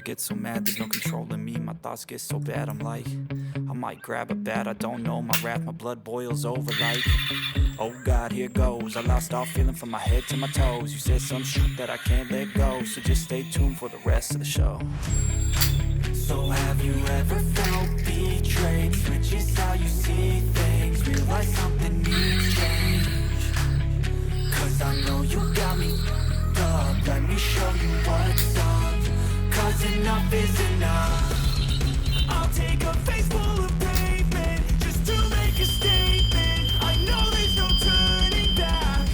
get so mad, there's no controlling me. My thoughts get so bad, I'm like, I might grab a bat, I don't know. My wrath, my blood boils over like, oh God, here goes. I lost all feeling from my head to my toes. You said some shit that I can't let go, so just stay tuned for the rest of the show. So have you ever felt betrayed? Switches how you see things, realize something needs change. Cause I know you got me f***ed up. Let me show you what's up, cause enough is enough. I'll take a face full of pavement just to make a statement. I know there's no turning back.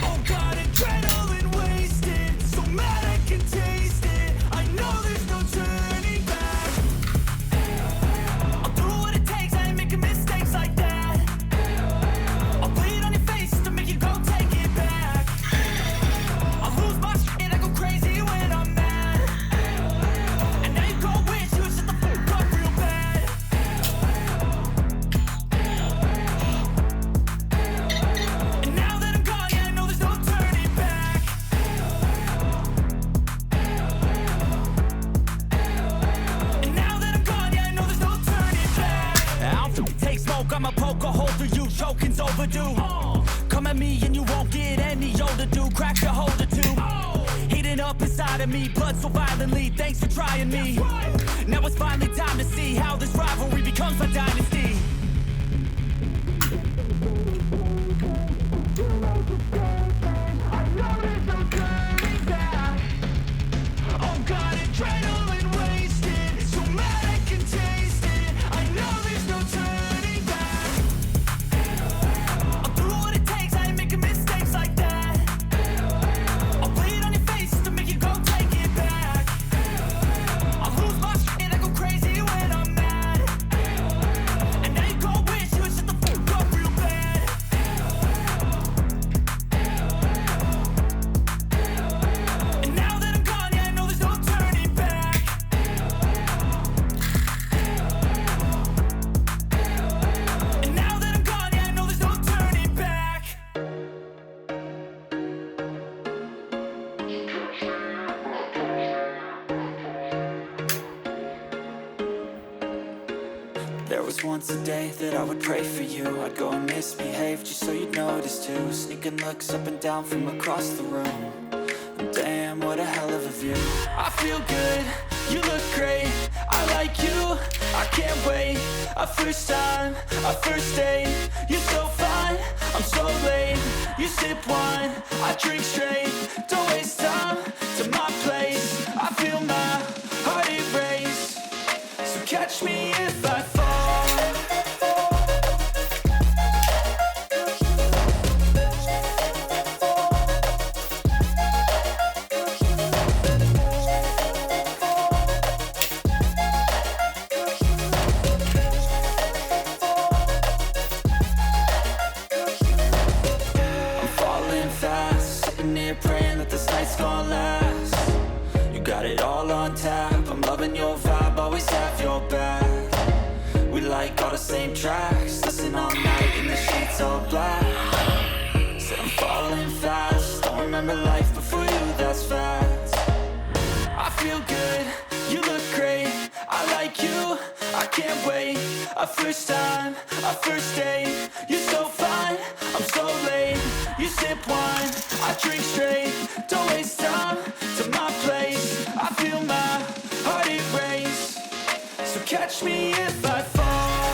Oh God, adrenaline wasted, so mad I can taste it. I know there's no turning back. I'll do what it takes, I ain't making mistakes like that. I'll bleed on your face to make you go take it back. I'll lose my shit, I go crazy when I'm mad. And now you go wish you would shut the fuck up real bad. And now that I'm gone, yeah, I know there's no turning back. And now that I'm gone, yeah, I know there's no turning back. I don't take smoke, I'ma poke a hole through you, choking's overdue. Come at me and you won't get any older, dude. Crack your hold or two. Heating up inside of me, blood so violently, thanks for trying me. Now it's finally time to see how this rivalry becomes a dynasty. Oh God, adrenaline wasted, so mad I can taste it. I know there's no turning back. I'll do what it takes, I ain't making mistakes like that. I'll bleed on your face to make you go take it back. I'll lose my shit, I go crazy when I'm mad. And now you go wish you would shut the fuck up real bad. And now that I'm gone, yeah, I know there's no turning back. And now that I'm gone, yeah, I know there's no turning back. There was once a day that I would pray for you. I'd go and misbehave just so you'd notice too. Sneaking looks up and down from across the room. And damn, what a hell of a view. I feel good, you look great, I like you, I can't wait. A first time, a first date, you're so fine, I'm so late. You sip wine, I drink straight, don't waste time to my place. I feel my heart erase, so catch me if I fall. I'm falling fast, sitting here praying that this night's gonna last. You got it all on tap, I'm loving your vibe, always have your back. We like all the same tracks, listen all night in the sheets all black. Said I'm falling fast, don't remember life before you, that's facts. I feel good, you look great, I like you, I can't wait. A first time, a first date, you're so fine, I'm so late. You sip wine, I drink straight, don't waste time to my place. I feel my heart erase, so catch me if I fall.